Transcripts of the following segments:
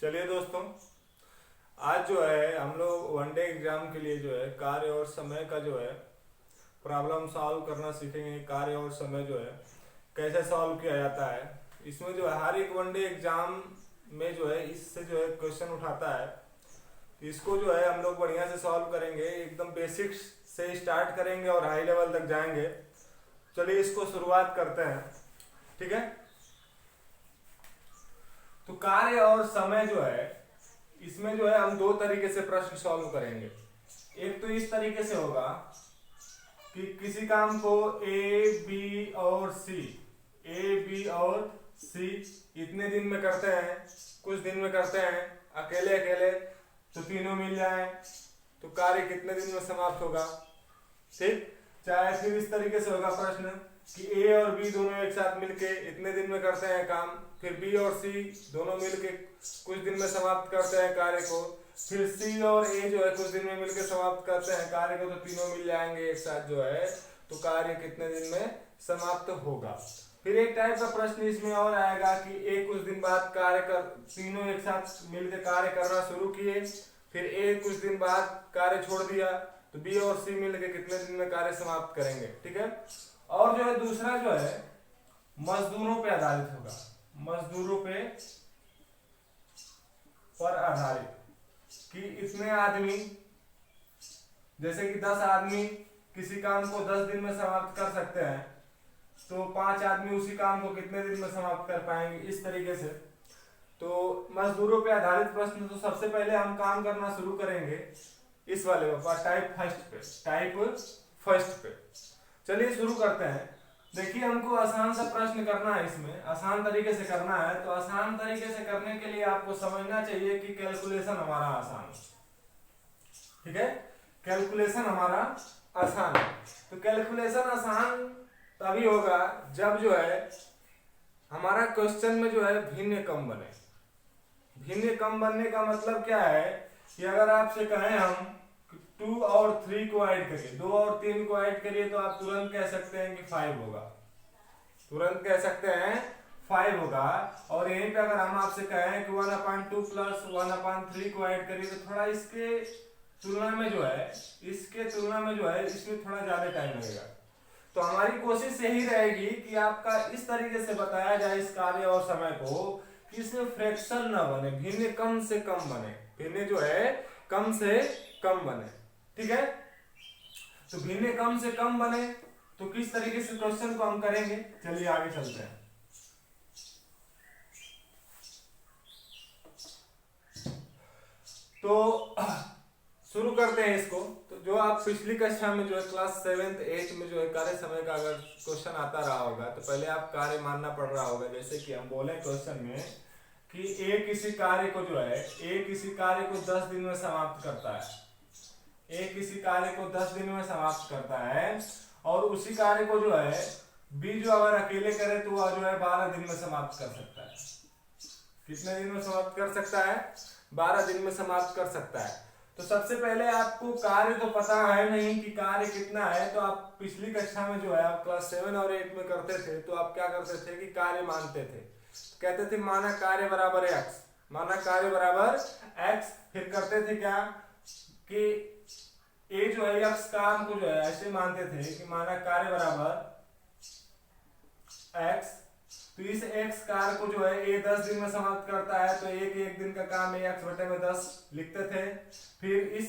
चलिए दोस्तों, आज जो है हम लोग वनडे एग्जाम के लिए जो है कार्य और समय का जो है प्रॉब्लम सॉल्व करना सीखेंगे। कार्य और समय जो है कैसे सॉल्व किया जाता है। इसमें जो है हर एक वनडे एग्जाम में जो है इससे जो है क्वेश्चन उठाता है। तो इसको जो है हम लोग बढ़िया से सॉल्व करेंगे, एकदम बेसिक्स से स्टार्ट करेंगे और हाई लेवल तक जाएंगे। चलिए इसको शुरुआत करते हैं, ठीक है। तो कार्य और समय जो है इसमें जो है हम दो तरीके से प्रश्न सॉल्व करेंगे। एक तो इस तरीके से होगा कि किसी काम को ए बी और सी इतने दिन में करते हैं, कुछ दिन में करते हैं, अकेले अकेले, तो तीनों मिल जाए तो कार्य कितने दिन में समाप्त होगा, ठीक। चाहे फिर इस तरीके से होगा प्रश्न कि ए और बी दोनों एक साथ मिलके इतने दिन में करते हैं काम, फिर बी और सी दोनों मिलके कुछ दिन में समाप्त करते हैं कार्य को, फिर सी और ए जो है कुछ दिन में मिलके समाप्त करते हैं कार्य को, तो तीनों मिल जाएंगे एक साथ जो है, तो कार्य कितने दिन में समाप्त होगा। फिर एक टाइप का प्रश्न इसमें और आएगा कि ए कुछ दिन बाद तीनों एक साथ मिलकर कार्य करना शुरू किए, फिर ए कुछ दिन बाद कार्य छोड़ दिया, तो बी और सी मिलकर कितने दिन में कार्य समाप्त करेंगे, ठीक है। और जो है दूसरा जो है मजदूरों पे आधारित होगा, मजदूरों पर आधारित कि इतने आदमी, जैसे कि 10 आदमी किसी काम को 10 दिन में समाप्त कर सकते हैं, तो 5 आदमी उसी काम को कितने दिन में समाप्त कर पाएंगे, इस तरीके से। तो मजदूरों पे आधारित प्रश्न, तो सबसे पहले हम काम करना शुरू करेंगे इस वाले टाइप फर्स्ट पे। चलिए शुरू करते हैं। देखिए हमको आसान सा प्रश्न करना है, इसमें आसान तरीके से करना है। तो आसान तरीके से करने के लिए आपको समझना चाहिए कि कैलकुलेशन हमारा आसान है, ठीक है। कैलकुलेशन हमारा आसान है। तो कैलकुलेशन आसान तभी होगा जब जो है हमारा क्वेश्चन में जो है भिन्न कम बने। भिन्न कम बनने का मतलब क्या है कि अगर आपसे कहें हम 2 और 3 को ऐड करिए, 2 और 3 को ऐड करिए, तो आप तुरंत कह सकते हैं कि 5 होगा, तुरंत कह सकते हैं 5 होगा। और यहीं पे अगर हम आपसे कहें कि 1/2 प्लस 1/3 को ऐड करिए, तो थोड़ा इसके तुलना में जो है इसमें थोड़ा ज्यादा टाइम लगेगा। तो हमारी कोशिश यही रहेगी कि आपका इस तरीके से बताया जाए इस कार्य और समय को कि इसमें फ्रैक्शन ना बने, भिन्न कम से कम बने, भिन्न जो है कम से कम बने, ठीक है। तो भिन्न कम से कम बने तो किस तरीके से क्वेश्चन को हम करेंगे, चलिए आगे चलते हैं। तो शुरू करते हैं इसको। तो जो आप पिछली कक्षा में जो है क्लास 7th 8th में जो है कार्य समय का अगर क्वेश्चन आता रहा होगा, तो पहले आप कार्य मानना पड़ रहा होगा। जैसे कि हम बोले क्वेश्चन में कि ए किसी कार्य को 10 दिन में समाप्त करता है, ए किसी कार्य को 10 दिन में समाप्त करता है, और उसी कार्य को जो है बी जो अगर अकेले करे तो वह जो है 12 दिन में समाप्त कर सकता है। कितने दिन में समाप्त कर सकता है? 12 दिन में समाप्त कर सकता है। तो सबसे पहले आपको कार्य तो पता है नहीं कि कार्य कितना है, तो आप पिछली कक्षा में जो है आप क्लास 7 और 8 में करते थे, तो आप क्या करते थे कि कार्य मानते थे, कहते थे माना कार्य बराबर x, माना कार्य बराबर x। फिर करते थे क्या कि ए जो है x काम को जो है ऐसे मानते थे कि माना कार्य बराबर x, तो इस x कार्य को जो है ए 10 दिन में समाप्त करता है, तो एक दिन का काम है x बटे में 10 लिखते थे। फिर इस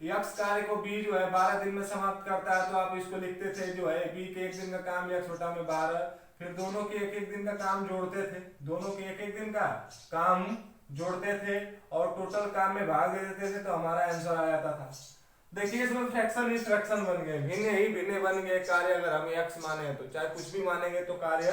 x कार्य को b जो है 12 दिन में समाप्त करता है, तो आप इसको लिखते थे जो है b के 1 दिन का काम x बटा में 12। फिर दोनों के 1 दिन का काम जोड़ते थे, दोनों के 1 दिन का काम जोड़ते थे और टोटल काम में भाग दे देते थे, तो हमारा आंसर आ जाता था। देखिए इसमें फ्रैक्शन ही फ्रैक्शन बन गए, भिन्न ही भिन्न बन गए कार्य। अगर हम x माने तो चाहे कुछ भी मानेंगे तो कार्य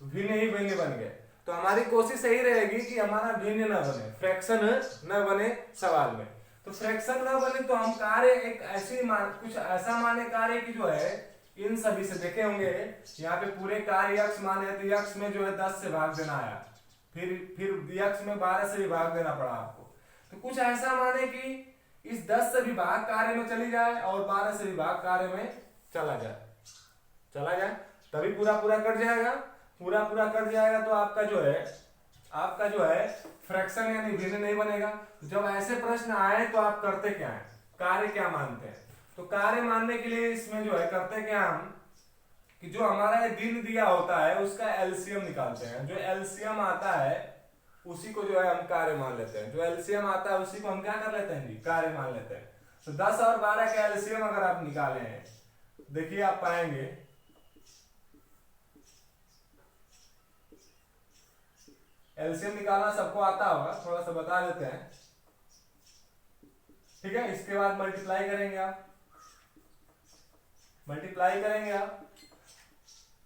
भिन्न ही भिन्न बन गए। तो हमारी कोशिश यही रहेगी कि हमारा भिन्न न बने, फ्रैक्शन न बने सवाल में। तो फ्रैक्शन न बने तो हम कार्य एक कुछ ऐसा माने कार्य की जो है इन सभी से देखे होंगे, यहाँ पे पूरे कार्य x माने तो x में जो है 10 से भाग देना आया, फिर x में 12 से भी भाग देना पड़ा आपको। तो कुछ ऐसा माने कि इस 10 से भी भाग कार्य में चली जाए और 12 से भी भाग कार्य में चला जाए, तभी पूरा कट जाएगा। पूरा कट जाएगा तो आपका जो है आपका जो है फ्रैक्शन यानी भिन्न नहीं बनेगा। जब ऐसे प्रश्न आए तो आप करते क्या है, कार्य क्या मानते हैं। तो कार्य मानने के लिए इसमें जो है करते क्या हम कि जो हमारा दिन दिया होता है उसका एलसीएम निकालते हैं। जो एलसीएम आता है उसी को जो है हम कार्य मान लेते हैं। जो एलसीएम आता है उसी को हम क्या कर लेते हैं जी, कार्य मान लेते हैं। तो 10 और 12 का एलसीएम अगर आप निकाले हैं, देखिए आप पाएंगे एलसीएम निकालना सबको आता होगा, थोड़ा सा बता देते हैं। ठीक है, इसके बाद मल्टीप्लाई करेंगे आप, मल्टीप्लाई करेंगे आप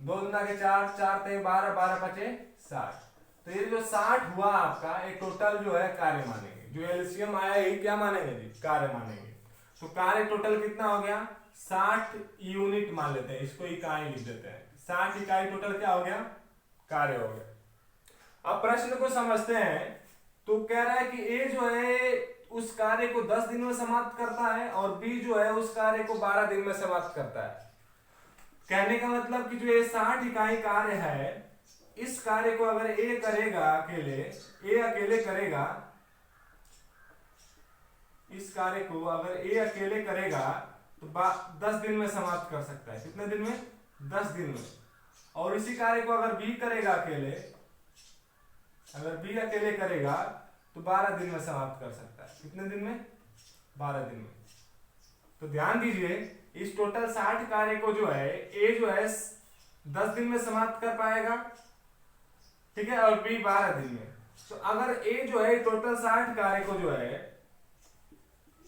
2 दूना के 4, 4 ते 12, 12 पचे 60। तो ये जो 60 हुआ आपका, एक टोटल जो है कार्य मानेंगे। जो एलसीएम आया यही क्या मानेंगे जी, कार्य मानेंगे। तो कार्य टोटल कितना हो गया, 60 यूनिट मान लेते हैं, इसको इकाई लिख देते हैं। 60 इकाई टोटल क्या हो गया, कार्य हो गया। अब प्रश्न को समझते हैं। तो कह रहा है कि ए जो है उस कार्य को 10 दिन में समाप्त करता है और बी जो है उस कार्य को 12 दिन में समाप्त करता है। कहने का मतलब कि जो ये 60 इकाई कार्य है, इस कार्य को अगर ए करेगा अकेले, ए अकेले करेगा, इस कार्य को अगर ए अकेले करेगा तो 10 दिन में समाप्त कर सकता है। कितने दिन में, 10 दिन में। और इसी कार्य को अगर बी करेगा अकेले, अगर बी अकेले करेगा तो 12 दिन में समाप्त कर सकता है। कितने दिन में, 12 दिन में। तो ध्यान दीजिए, इस टोटल 60 कार्य को जो है ए जो है 10 दिन में समाप्त कर पाएगा, ठीक है, और बी 12 दिन में। तो अगर ए जो है टोटल 60 कार्य को जो है,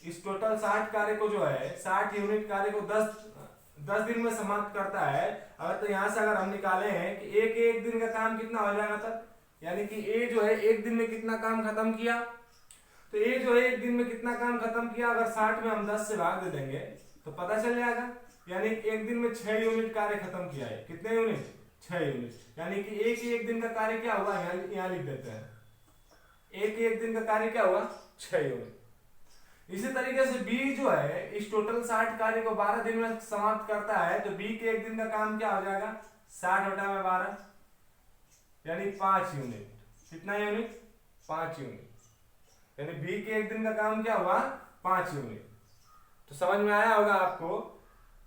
इस टोटल 60 कार्य को जो है 60 यूनिट कार्य को 10 दिन में समाप्त करता है। अगर तो यहां से अगर हम निकाले हैं कि एक दिन का काम कितना हो जाएगा तब, यानी कि ए जो है एक दिन में कितना काम खत्म किया, तो ए जो है एक दिन में कितना काम खत्म किया, अगर 60 में हम 10 से भाग दे देंगे तो पता चल जाएगा। यानी एक दिन में 6 यूनिट कार्य खत्म किया है। कितने यूनिट, 6 यूनिट। यानी कि एक दिन का कार्य क्या हुआ, यहाँ लिख देते हैं, एक दिन का कार्य क्या हुआ, 6 यूनिट। इसी तरीके से बी जो है इस टोटल 60 कार्य को 12 दिन में समाप्त करता है। तो बी के एक दिन का काम क्या हो जाएगा, 60 बटा में 12 यानी 5 यूनिट। कितना यूनिट, 5 यूनिट। यानी बी के एक दिन का काम क्या हुआ, 5 यूनिट। तो समझ में आया होगा आपको।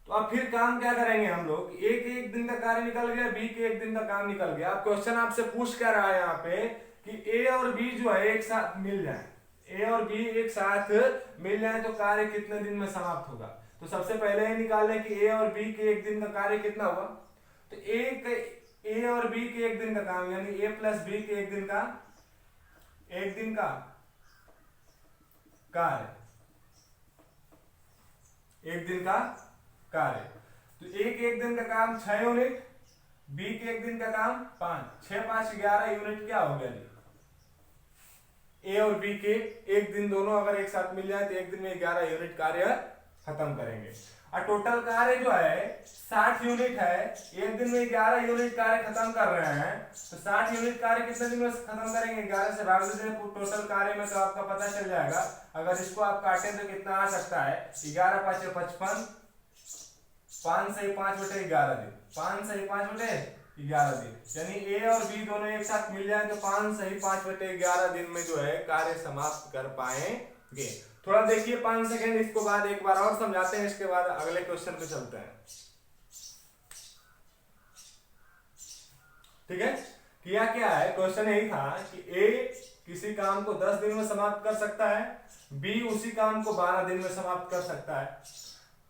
तो अब फिर काम क्या करेंगे हम लोग, एक दिन का कार्य निकल गया, बी के एक दिन का काम निकल गया। अब क्वेश्चन आपसे पूछ क्या रहा है यहाँ पे कि ए और बी जो है एक साथ मिल जाए, ए और बी एक साथ मिल जाए तो कार्य कितने दिन में समाप्त होगा। तो सबसे पहले ये निकालने कि ए और बी के एक दिन का कार्य कितना होगा। तो ए और बी के एक दिन का काम यानी ए प्लस बी के एक दिन का कार्य, एक दिन का कार्य। तो एक दिन का काम 6 यूनिट, बी के एक दिन का काम 5, 6 5 11 यूनिट क्या हो गया जी। ए और बी के एक दिन दोनों अगर एक साथ मिल जाए तो एक दिन में 11 यूनिट कार्य खत्म करेंगे। और टोटल कार्य जो है 60 यूनिट है, एक दिन में 11 यूनिट कार्य खत्म कर रहे हैं। तो 60 यूनिट कार्य कितने दिन में खत्म करेंगे, 11 से भाग देंगे टोटल कार्य में, तो आपका पता चल जाएगा। अगर इसको आप काटे तो कितना आ सकता है, 11 5 55, 5 से 5 बटे 11 दिन, 5 से 5 बटे 11 दिन। यानी ए और बी दोनों एक साथ मिल जाए तो 5 से 5 बटे 11 दिन में जो है कार्य समाप्त कर पाएंगे। थोड़ा देखिए 5 सेकेंड, इसको बाद एक बार और समझाते हैं, इसके बाद अगले क्वेश्चन पे चलते हैं। ठीक है, किया क्या है, क्वेश्चन यही था कि ए किसी काम को 10 दिन में समाप्त कर सकता है, बी उसी काम को 12 दिन में समाप्त कर सकता है।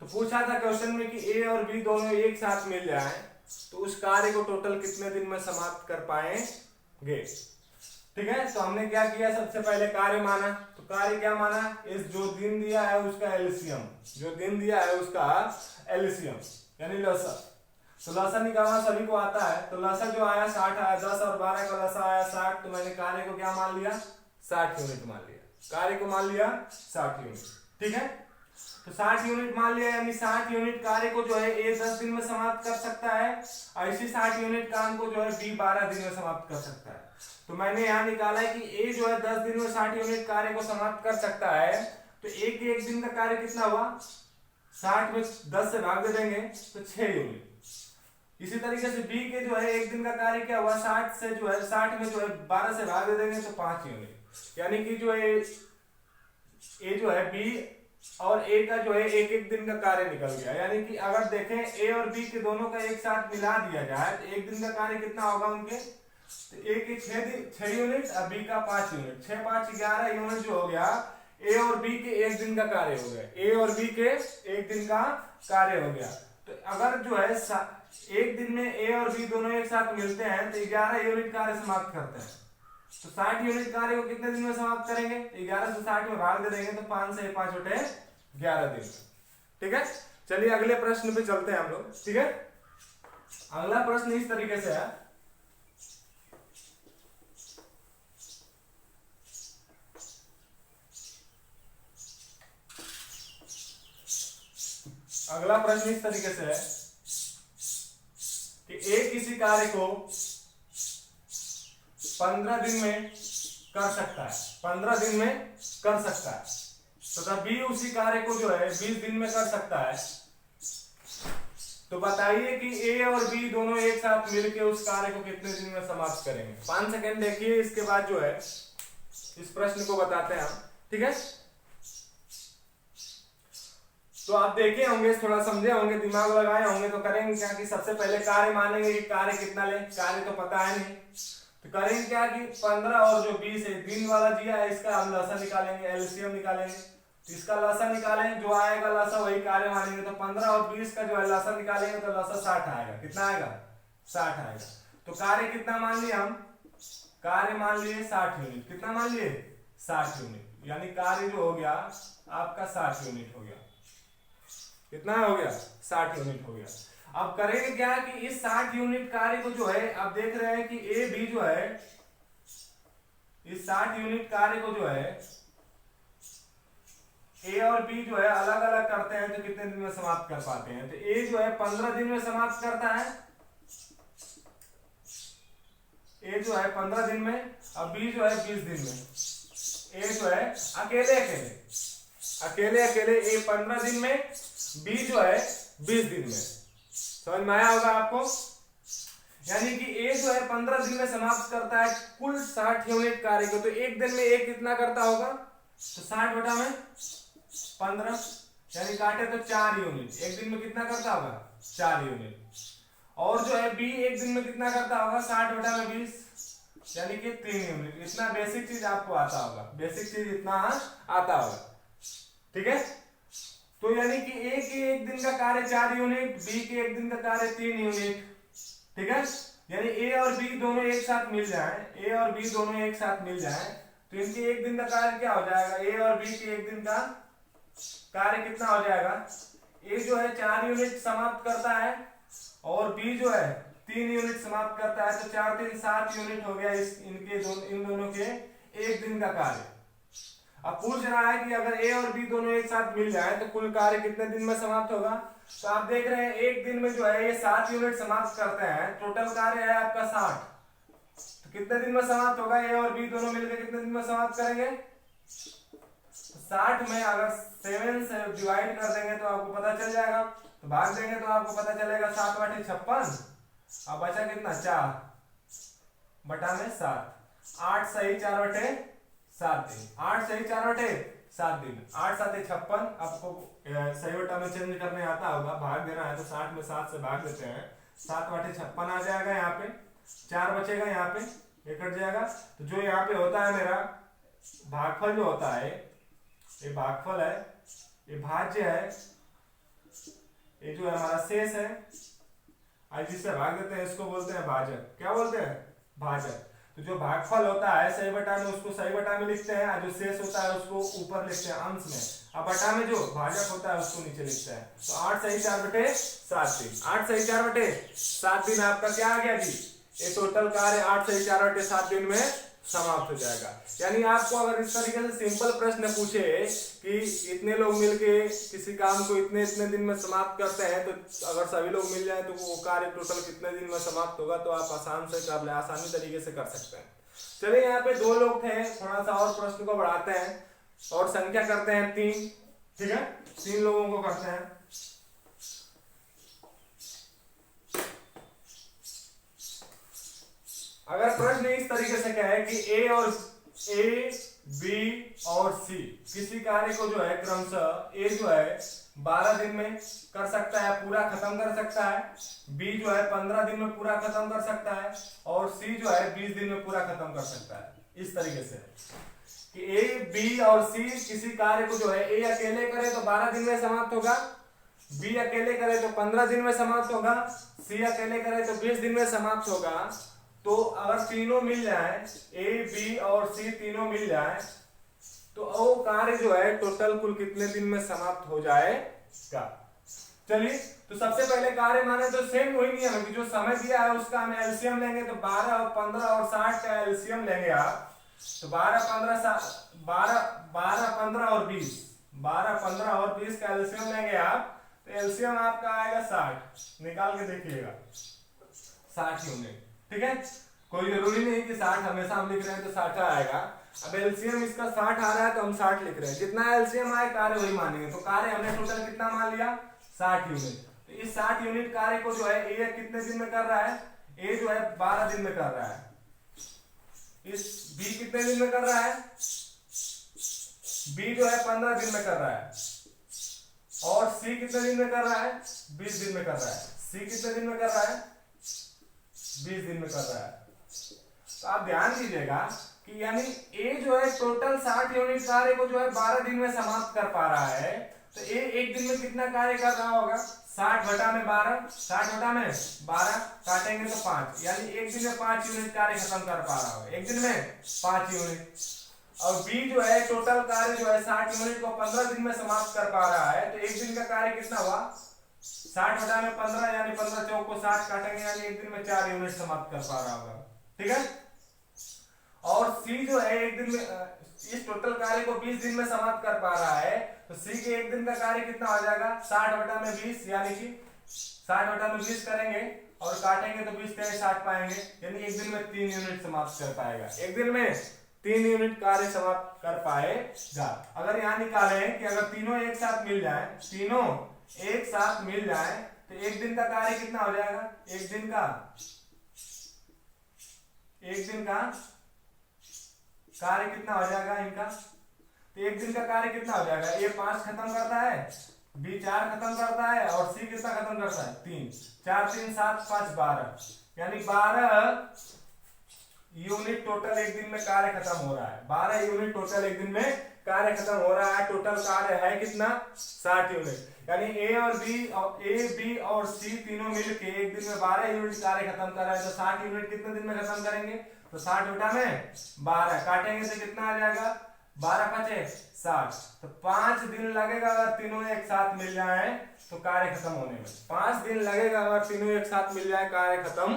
तो पूछा था क्वेश्चन में कि ए और बी दोनों एक साथ मिल जाए तो उस कार्य को टोटल कितने दिन में समाप्त कर पाएंगे। ठीक है, तो हमने क्या किया, सबसे पहले कार्य माना। तो कार्य क्या माना, इस जो दिन दिया है उसका एलसीएम, जो दिन दिया है उसका एलसीएम यानी लसा। तो लसा निकालना सभी को आता है। तो लसा जो आया 60 आया, 10 और 12 का लसा आया 60। तो मैंने कार्य को क्या मान लिया, 60 यूनिट मान लिया, कार्य को मान लिया 60 यूनिट। ठीक है, तो 60 यूनिट मान लिया, यानी 60 यूनिट कार्य को जो है ए 10 दिन में समाप्त कर सकता है और इसी 60 यूनिट काम को जो है बी 12 दिन में समाप्त कर सकता है। तो मैंने यहाँ निकाला है कि ए जो है 10 दिन में 60 यूनिट कार्य को समाप्त कर सकता है। तो एक दिन का कार्य कितना हुआ, 60 में 10 से भाग दे देंगे तो 6 यूनिट। इसी तरीके से बी के जो है एक दिन का कार्य क्या हुआ, 60 से जो है 60 में जो है 12 से भाग दे देंगे तो 5 यूनिट। यानी कि जो है ए जो है बी और ए का जो है एक एक दिन का कार्य निकल गया। यानी कि अगर देखें ए और बी के दोनों का एक साथ मिला दिया जाए तो एक दिन का कार्य कितना होगा उनके, तो ए के 6 यूनिट और बी का 5 यूनिट, 6 5 11 यूनिट जो हो गया ए और बी के एक दिन का कार्य हो गया, ए और बी के एक दिन का कार्य हो गया। तो अगर जो है एक दिन में ए और बी दोनों एक साथ मिलते हैं तो 11 यूनिट कार्य समाप्त करते हैं। तो 60 यूनिट कार्य को कितने दिन में समाप्त करेंगे, 11 से 60 में भाग दे देंगे तो 5 से 5 उठे 11 दिन। ठीक है, चलिए अगले प्रश्न पे चलते हैं हम लोग। ठीक है, अगला प्रश्न इस तरीके से है, अगला प्रश्न इस तरीके से है कि ए किसी कार्य को 15 दिन में कर सकता है, 15 दिन में कर सकता है, तथा बी उसी कार्य को जो है 20 दिन में कर सकता है। तो बताइए कि ए और बी दोनों एक साथ मिलकर उस कार्य को कितने दिन में समाप्त करेंगे। 5 सेकंड देखिए, इसके बाद जो है इस प्रश्न को बताते हैं हम। ठीक है, तो आप देखे होंगे, थोड़ा समझे होंगे, दिमाग लगाए होंगे, तो करेंगे क्या कि सबसे पहले कार्य मानेंगे कि कार्य कितना ले, कार्य तो पता है नहीं, तो करेंगे क्या कि 15 और जो 20 है दिन वाला दिया है इसका हम लसा निकालेंगे, एलसीएम निकालेंगे। तो इसका लसा निकालेंगे, जो आएगा लसा वही कार्य मानेंगे। तो 15 और 20 का जो है लसा निकालेंगे तो लसा 60 आएगा। कितना आएगा, 60 आएगा। तो कार्य कितना मान लिए हम, कार्य मान लिए 60 यूनिट। कितना मान लिए, 60 यूनिट। यानी कार्य जो हो गया आपका 60 यूनिट हो गया। कितना हो गया, 60 यूनिट हो गया। अब करेंगे क्या कि इस 60 यूनिट कार्य को जो है, आप देख रहे हैं कि ए बी जो है इस 60 यूनिट कार्य को जो है ए और बी जो है अलग अलग करते हैं तो कितने दिन में समाप्त कर पाते हैं। तो ए जो है 15 दिन में समाप्त करता है, ए जो है 15 दिन में, और बी जो है 20 दिन में। ए जो है अकेले ए 15 दिन में, बी जो है 20 दिन में। समझ में आया होगा आपको। यानी कि ए जो है 15 दिन में समाप्त करता है कुल 60 यूनिट कार्य को। तो एक दिन में ए कितना करता होगा, तो 60 बटा में 15, यानी काटे तो 4 यूनिट। एक दिन में कितना करता होगा, 4 यूनिट। और जो है बी एक दिन में कितना करता होगा, 60 बटा में 20, यानी कि 3 यूनिट। इतना बेसिक चीज आपको आता होगा, बेसिक चीज इतना आता होगा। ठीक है, तो यानी कि ए के एक दिन का कार्य 4 यूनिट, बी के एक दिन का कार्य 3 यूनिट। ठीक है, यानी ए और बी दोनों एक साथ मिल जाए, ए और बी दोनों एक साथ मिल जाए तो इनके एक दिन का कार्य क्या हो जाएगा, ए और बी के एक दिन का कार्य कितना हो जाएगा। ए जो है 4 यूनिट समाप्त करता है और बी जो है 3 यूनिट समाप्त करता है। तो 4 3 7 यूनिट हो गया इन दोनों के एक दिन का कार्य। अब पूछ रहा है कि अगर ए और बी दोनों एक साथ मिल जाए तो कुल कार्य कितने दिन में समाप्त होगा। तो आप देख रहे हैं एक दिन में जो है ये 7 यूनिट समाप्त करते हैं, टोटल कार्य है आपका 60। तो कितने दिन में समाप्त होगा, ए और बी दोनों मिलकर कितने दिन में समाप्त करेंगे। 60 में अगर 7 से डिवाइड कर देंगे तो आपको पता चल जाएगा, तो भाग देंगे तो आपको पता चलेगा 7 बटे 56, अब बचा कितना 4 बटा में 7, 8 सही 4 बटे 7 दिन, 8 सही 4 बटे 7 दिन, 8 7 56। आपको सही बटा में चेंज करने आता होगा, भाग देना है तो 60 में 7 से भाग देते हैं, 7 बटे 56 आ जाएगा। यहाँ पे 4 बचेगा, यहाँ पे ये कट जाएगा। तो जो यहाँ पे होता है मेरा भागफल जो होता है, ये भागफल है, ये भाज्य है, ये जो है हमारा शेष है, आज जिससे भाग देते हैं इसको बोलते हैं भाजक। क्या बोलते हैं, भाजक। तो जो भागफल होता है सही बटा में उसको सही बटा में लिखते हैं, और जो शेष होता है उसको ऊपर लिखते हैं अंश में, और बटा में जो भाजक होता है उसको नीचे लिखते हैं। तो 8 सही 4 बटे 7 दिन, 8 सही 4 बटे 7 दिन आपका क्या आ गया जी, ये टोटल कार्य 8 सही 4 बटे 7 दिन में समाप्त हो जाएगा। यानी आपको अगर इस तरीके से सिंपल प्रश्न पूछे कि इतने लोग मिलके किसी काम को इतने इतने दिन में समाप्त करते हैं, तो अगर सभी लोग मिल जाए तो वो कार्य टोटल कितने दिन में समाप्त होगा, तो आप आसानी तरीके से कर सकते हैं। चलिए यहाँ पे 2 लोग थे, थोड़ा सा और प्रश्न को बढ़ाते हैं और संख्या करते हैं 3। ठीक है, 3 लोगों को करते हैं। अगर प्रश्न इस तरीके से कहे कि ए बी और सी किसी कार्य को जो है क्रमशः ए जो है 12 दिन में कर सकता है, पूरा खत्म कर सकता है, बी जो है 15 दिन में पूरा खत्म कर सकता है और सी जो है 20 दिन में पूरा खत्म कर सकता है। इस तरीके से कि ए बी और सी किसी कार्य को जो है ए अकेले करे तो 12 दिन में समाप्त होगा, बी अकेले करे तो 15 दिन में समाप्त होगा, सी अकेले करे तो 20 दिन में समाप्त होगा। तो अगर तीनों मिल जाए, ए बी और सी तीनों मिल जाए, तो वो कार्य जो है टोटल कुल कितने दिन में समाप्त हो जाएगा। चलिए, तो सबसे पहले कार्य माने तो सेम वही नियम है कि जो समय दिया है उसका हम एलसीएम लेंगे, तो 12 और 15 और 60 का एलसीएम लेंगे आप, तो 12 15 और 20, 12 15 और 20 का एलसीएम लेंगे आप, तो एलसीएम आपका आएगा 60। निकाल के देखिएगा 60 यूनिट। ठीक है, कोई जरूरी नहीं कि 60 हमेशा हम लिख रहे हैं तो 60 आएगा। अब एलसीएम इसका 60 आ रहा है तो हम 60 लिख रहे हैं, जितना एलसीएम आए कार्य वही मानेंगे। तो कार्य हमने टोटल कितना मान लिया, 60 यूनिट। तो इस 60 यूनिट कार्य को जो है ए कितने दिन में कर रहा है, ए जो है 12 दिन में कर रहा है, इस बी कितने दिन में कर रहा है, बी जो है 15 दिन में कर रहा है, और सी कितने दिन में कर रहा है, 20 दिन में कर रहा है। सी कितने दिन में कर रहा है, 20 दिन में कर रहा है। तो आप ध्यान दीजिएगा कि यानी ए जो है टोटल 60 यूनिट कार्य को जो है 12 दिन में समाप्त कर पा रहा है, तो ए एक दिन में कितना कार्य कर रहा होगा, 60 बटा में 12, 60 बटा में 12 काटेंगे तो 5, यानी एक दिन में 5 यूनिट कार्य खत्म कर पा रहा होगा, एक दिन में 5 यूनिट। और बी जो है टोटल कार्य जो है 60 यूनिट को 15 दिन में समाप्त कर पा रहा है, तो एक दिन का कार्य कितना हुआ, 60 बटा में 15 यानी 15 चौक को 60 काटेंगे, यानी एक दिन में 4 यूनिट समाप्त कर पा रहा होगा। ठीक है, और सी जो है एक दिन में इस टोटल कार्य को 20 दिन में समाप्त कर पा रहा है, तो सी के एक दिन का कार्य कितना हो जाएगा, 60 बटा में 20, यानी कि 60 बटा में 20 करेंगे और काटेंगे तो 20 का 60 पाएंगे, यानी एक दिन में 3 यूनिट समाप्त कर पाएगा, एक दिन में 3 यूनिट कार्य समाप्त कर पाएगा। अगर यहाँ निकाले कि अगर तीनों एक साथ मिल जाए, तीनों एक साथ मिल जाए तो एक दिन का कार्य कितना हो जाएगा, एक दिन का कार्य कितना हो जाएगा इनका, तो एक दिन का कार्य कितना हो जाएगा, ए 5 खत्म करता है, बी 4 खत्म करता है और सी कितना खत्म करता है, 3, 4 3 7 5 12, यानी 12 यूनिट टोटल एक दिन में कार्य खत्म हो रहा है, 12 यूनिट टोटल एक दिन में कार्य खत्म हो रहा है। टोटल कार्य है कितना, 60 यूनिट, यानी ए बी और सी तीनों मिलके एक दिन में 12 यूनिट कार्य खत्म कर रहे हैं। तो 60 यूनिट कितने दिन में खत्म करेंगे, तो 60 बटा में 12 काटेंगे तो कितना आ जाएगा, 12 पचे 60, तो 5 दिन लगेगा अगर तीनों एक साथ मिल जाए तो कार्य खत्म होने में, 5 दिन लगेगा अगर तीनों एक साथ मिल जाए कार्य खत्म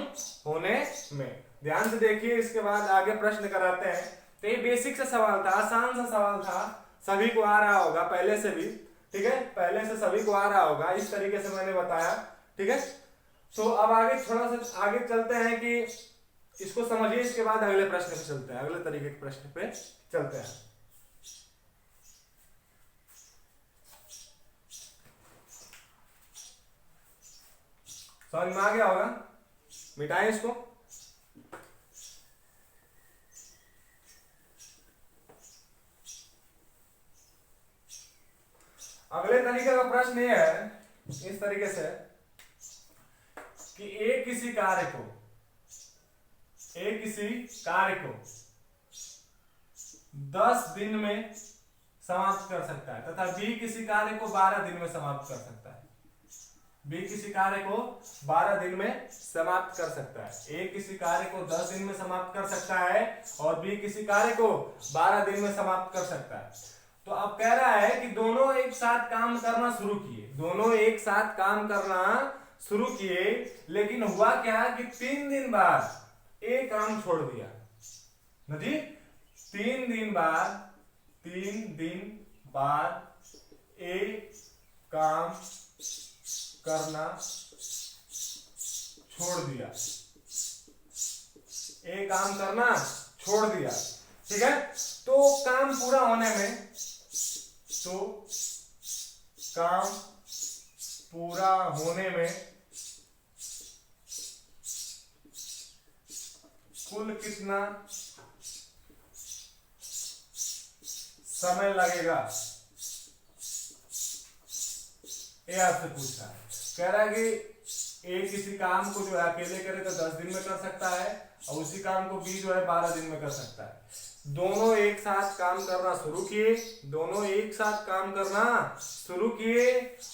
होने में। ध्यान से देखिए, इसके बाद आगे प्रश्न कराते हैं। तो ये बेसिक सा सवाल था, आसान सा सवाल था, सभी को आ रहा होगा पहले से भी। ठीक है, पहले से सभी को आ रहा होगा, इस तरीके से मैंने बताया। ठीक है, तो अब आगे थोड़ा सा आगे चलते हैं कि इसको समझिए, इसके बाद अगले प्रश्न पे चलते हैं, अगले तरीके के प्रश्न पे चलते हैं। समझ में आ गया होगा, मिटाएं इसको। अगले तरीके का प्रश्न ये है इस तरीके से कि एक किसी कार्य को 10 दिन में समाप्त कर सकता है तथा बी किसी कार्य को 12 दिन में समाप्त कर सकता है। बी किसी कार्य को 12 दिन में समाप्त कर सकता है। ए किसी कार्य को 10 दिन में समाप्त कर सकता है और बी किसी कार्य को 12 दिन में समाप्त कर सकता है। तो अब कह रहा है कि दोनों एक साथ काम करना शुरू किए, लेकिन हुआ क्या कि 3 दिन बाद ए काम छोड़ दिया ना जी। 3 दिन बाद ए काम करना छोड़ दिया, ठीक है। तो काम पूरा होने में कुल कितना समय लगेगा, ये आपसे पूछ रहा है। कह रहा है कि ए किसी काम को जो है अकेले करे तो 10 दिन में कर सकता है और उसी काम को बी जो है 12 दिन में कर सकता है। दोनों एक साथ काम करना शुरू किए, दोनों एक साथ काम करना शुरू किए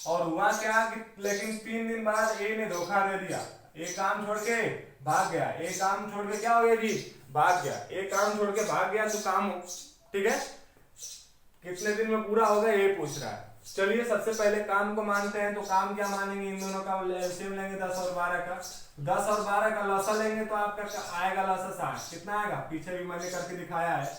और हुआ क्या कि लेकिन 3 दिन बाद ए ने धोखा दे दिया, एक काम छोड़ के भाग गया, एक काम छोड़ के क्या हो गया जी, भाग गया, एक काम छोड़ के भाग गया तो काम ठीक है कितने दिन में पूरा होगा ये पूछ रहा है। चलिए सबसे पहले काम को मानते हैं, तो काम क्या मानेंगे, इन दोनों का एलसीएम लेंगे 10 और 12 का, 10 और 12 का लसा लेंगे तो आपका आएगा लसा 60, कितना आएगा, पीछे भी मैंने करके दिखाया है,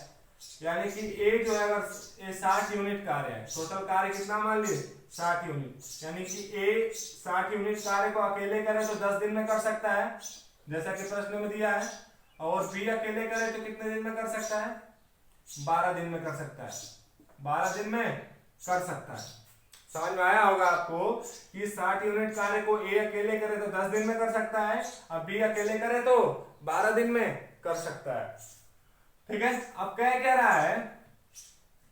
यानी कि ए जो है अगर 60 यूनिट कार्य है, टोटल कार्य कितना मान लिए 60 यूनिट, यानी कि ए 60 यूनिट कार्य को अकेले करे तो 10 दिन में कर सकता है जैसा कि प्रश्न में दिया है, और बी अकेले करे तो कितने दिन में कर सकता है, 12 दिन में कर सकता है, 12 दिन में कर सकता है। समझ में आया होगा आपको कि 60 यूनिट कार्य को ए अकेले करे तो 10 दिन में कर सकता है और बी अकेले करे तो 12 दिन में कर सकता है। ठीक है, अब क्या रहा है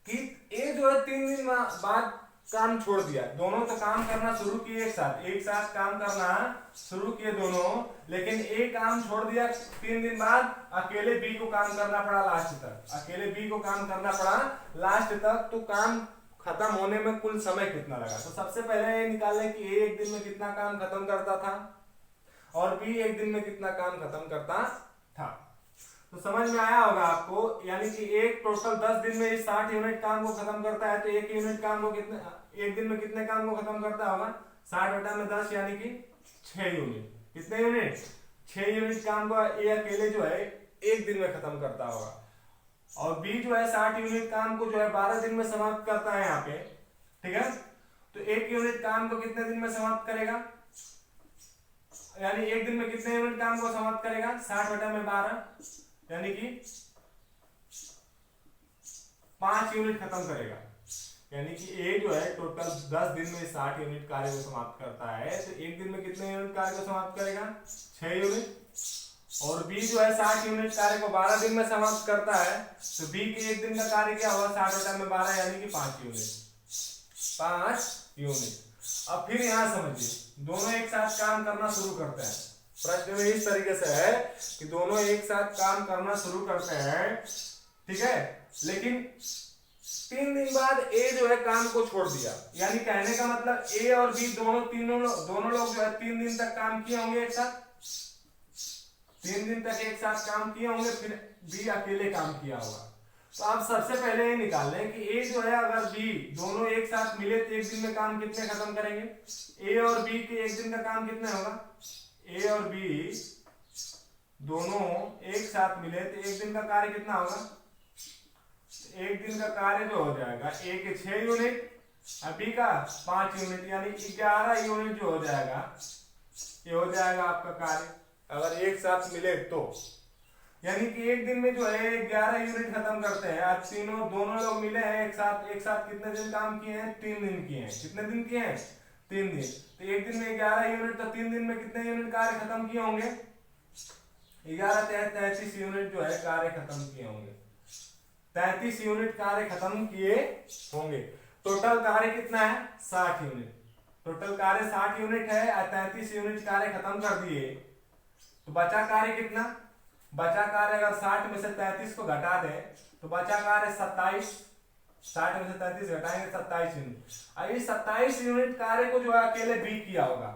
कि ए जो है 3 दिन बाद काम छोड़ दिया, दोनों तो काम करना शुरू किए एक साथ काम करना शुरू किए दोनों, लेकिन ए काम छोड़ दिया 3 दिन बाद, अकेले बी को काम करना पड़ा लास्ट तक, अकेले बी को काम करना पड़ा लास्ट तक, तो काम खत्म होने में कुल समय कितना लगा। तो सबसे पहले ये निकाले कि ए एक दिन में कितना काम खत्म करता था और बी एक दिन में कितना काम खत्म करता था। तो समझ में आया होगा आपको, यानी कि एक टोटल 10 दिन में 60 यूनिट काम को खत्म करता है, तो एक यूनिट काम को कितने एक दिन में कितने काम को खत्म करता होगा, 60/10 यानी कि 6 यूनिट, कितने यूनिट 6 यूनिट काम को ए अकेले जो है एक दिन में खत्म करता होगा, और बी जो है 60 यूनिट काम को जो है 12 दिन में समाप्त करता है यहाँ पे। ठीक है, तो एक यूनिट काम को कितने दिन में समाप्त करेगा, यानी एक दिन में कितने यूनिट काम को समाप्त करेगा, 60/12 यानी कि 5 यूनिट खत्म करेगा, यानी कि ए जो है टोटल 10 दिन में 60 यूनिट कार्य को समाप्त करता है, तो एक दिन में कितने यूनिट कार्य को समाप्त करेगा, 6 यूनिट, और बी जो है 60 यूनिट कार्य को 12 दिन में समाप्त करता है, तो बी के एक दिन का कार्य क्या हुआ, 60/12 यानी कि 5 यूनिट, 5 यूनिट। अब फिर यहां समझिए, दोनों एक साथ काम करना शुरू करते हैं, प्रश्न में इस तरीके से है कि दोनों एक साथ काम करना शुरू करते हैं, ठीक है, लेकिन 3 दिन बाद ए जो है काम को छोड़ दिया, यानी कहने का मतलब ए और बी दोनों लोग जो है 3 दिन तक काम किए होंगे एक साथ, 3 दिन तक एक साथ काम किए होंगे, फिर बी अकेले काम किया होगा। तो आप सबसे पहले ये निकाल लें कि ए जो है अगर बी दोनों एक साथ मिले तो एक दिन में काम कितने खत्म करेंगे, ए और बी के एक दिन का काम कितना होगा, ए और बी दोनों एक साथ मिले तो एक दिन का कार्य कितना होगा, एक दिन का कार्य जो हो जाएगा ए के 6 यूनिट और बी का 5 यूनिट, यानी 11 यूनिट जो हो जाएगा, ये हो जाएगा आपका कार्य अगर एक साथ मिले तो, यानी कि एक दिन में जो है 11 यूनिट खत्म करते हैं। आज दोनों लोग मिले हैं एक साथ कितने दिन काम किए हैं, 3 दिन किए हैं, कितने दिन किए हैं, 3 दिन, तो एक दिन में 11 यूनिट, तो 3 दिन में कितने यूनिट कार्य खत्म किए होंगे, 33 यूनिट जो है कार्य खत्म किए होंगे, 33 यूनिट कार्य खत्म किए होंगे। टोटल कार्य कितना है, 60 यूनिट, टोटल कार्य 60 यूनिट है, 33 यूनिट कार्य खत्म कर दिए, तो बचा कार्य कितना, बचा कार्य अगर 60 में से 33 को घटा दे तो बचा कार्य 27, 60 में से 33 घटाएंगे 27 यूनिट। अब इस 27 यूनिट कार्य को जो है अकेले बी किया होगा,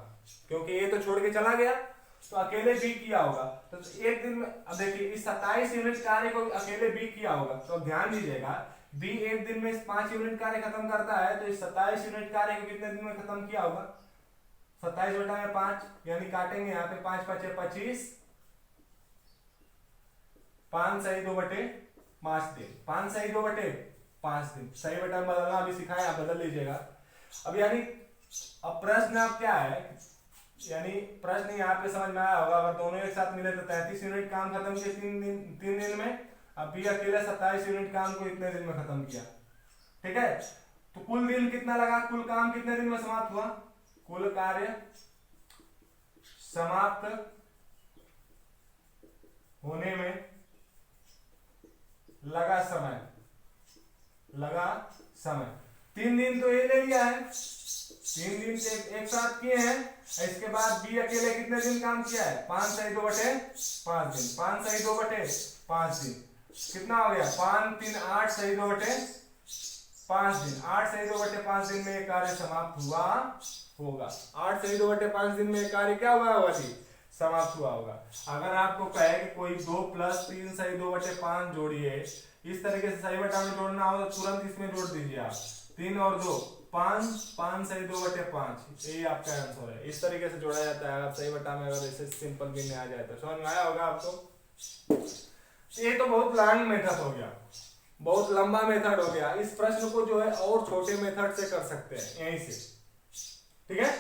क्योंकि ये तो छोड़ के चला गया, तो अकेले बी किया होगा, तो एक दिन में, अब देखिए इस 27 यूनिट कार्य को अकेले बी किया होगा, तो ध्यान दीजिएगा बी एक दिन में 5 यूनिट कार्य खत्म करता है, तो इस 27 यूनिट कार्य को कितने दिन में खत्म किया होगा, 27/5, यानी काटेंगे यहाँ पे 5×5 = 25, 5 सही 2/5 दिन, 5 सही 2/5 दिन, सही बटा बदलना अभी सिखाया, आप बदल लीजिएगा। अब यानी अब प्रश्न अब क्या है, यानी प्रश्न यहाँ पे समझ में आया होगा, अगर दोनों एक साथ मिले तो 33 यूनिट काम खत्म किए 3 दिन में, अब बी अकेले 27 यूनिट काम को इतने दिन में खत्म किया, ठीक है, तो कुल दिन कितना लगा, कुल काम कितने दिन में समाप्त हुआ, कुल कार्य समाप्त होने में लगा समय, लगा समय। 3 दिन तो ये ले लिया है, 3 दिन से एक साथ किए हैं। इसके बाद बी अकेले कितने दिन काम किया है? 5 सही 2 बटे 5 दिन, 5 सही 2 बटे 5 दिन, कितना हो गया? 5 3 8 सही 2 बटे 5 दिन, 8 सही 2 बटे 5 दिन में ये कार्य समाप्त हुआ होगा। 8 सही 2 बटे 5 दिन में ये कार्य क्या हुआ होगा जी? समाप्त हुआ होगा। अगर आपको कहे कि कोई 2 + 3 सही 2 बटे 5 जोड़िए, इस तरीके से सही बटा में जोड़ना हो तो तुरंत इसमें जोड़ दीजिए आप। 3 और 2 5, 5 सही 2 बटे 5, यही आपका आंसर है। इस तरीके से जोड़ा जाता है। आप सही बटा में अगर ऐसे सिंपल भी में आ जाए तो समझ में आया होगा आपको। ये तो बहुत लॉन्ग मेथड हो गया, बहुत लंबा मेथड हो गया। इस प्रश्न को जो है और छोटे मेथड से कर सकते हैं यहीं से, ठीक है।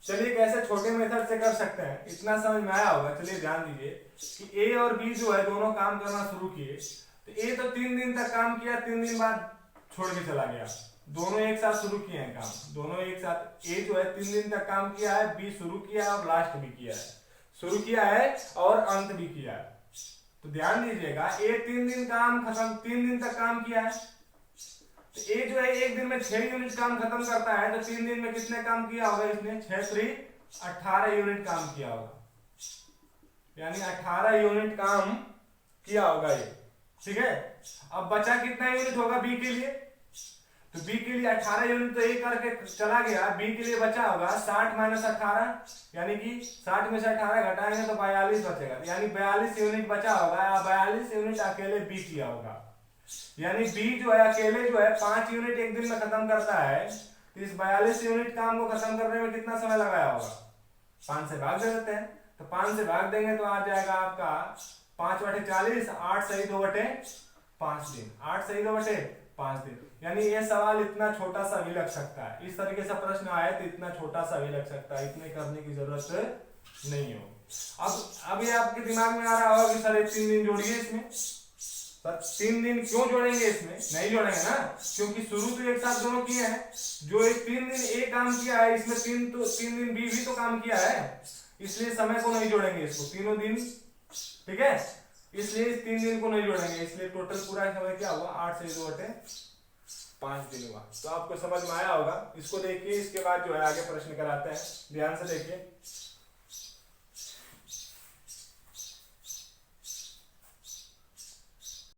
चलिए कैसे छोटे मेथड से कर सकते हैं, इतना समझ में आया होगा। चलिए ध्यान दीजिए कि ए और बी जो है दोनों काम करना शुरू किए। तो ए तो 3 दिन तक काम किया, 3 दिन बाद छोड़ के चला गया। दोनों एक साथ शुरू किए हैं काम, दोनों एक साथ। ए जो है 3 दिन तक काम किया है, बी शुरू किया है और लास्ट भी किया है, शुरू किया है और अंत भी किया है। तो ध्यान दीजिएगा, ए 3 दिन काम खत्म, 3 दिन तक काम किया है। तो ए जो है एक दिन में 6 यूनिट काम खत्म करता है, तो 3 दिन में कितने काम किया होगा इसने? 6 3 18 यूनिट काम किया होगा, यानी 18 यूनिट काम किया होगा ये, ठीक है। अब बचा कितना यूनिट होगा बी के लिए? तो बी के लिए 18 यूनिट तो ए करके चला गया, बी के लिए बचा होगा 60 - 18, यानी कि 60 में से 18 घटाएंगे तो 42 बचेगा, यानी 42 यूनिट बचा होगा। 42 यूनिट अकेले बी किया होगा, यानी बी जो है अकेले जो है 5 यूनिट एक दिन में खत्म करता है। तो इस 42 यूनिट काम को खत्म करने में कितना समय लगाया होगा? 5 से भाग दे देते हैं, तो 5 से भाग देंगे तो आ जाएगा आपका 5 बटे 40, 8 सही 2 बटे 5 दिन, 8 सही 2 बटे 5 दिन। यानी ये सवाल इतना छोटा सा भी लग सकता है, इस तरीके से प्रश्न आए तो इतना छोटा सा भी लग सकता है, इतने करने की जरूरत नहीं हो। अब ये आपके दिमाग में आ रहा होगा कि सर 3 दिन जोड़िए इसमें। सर 3 दिन क्यों जोड़ेंगे इसमें? नहीं जोड़ेंगे ना, क्योंकि शुरू तो एक साथ दोनों किए हैं। जो एक 3 दिन ए काम किया है, इसमें 3 दिन बी भी तो काम किया है, इसलिए समय को नहीं जोड़ेंगे इसको, तीनों दिन, ठीक है। इसलिए इस 3 दिन को नहीं जोड़ेंगे, इसलिए टोटल पूरा समय क्या हुआ? 8 सही 2 बटे 5 दिन हुआ। तो आपको समझ में आया होगा। इसको देखिए, इसके बाद जो है आगे प्रश्न कराते हैं, ध्यान से देखिए।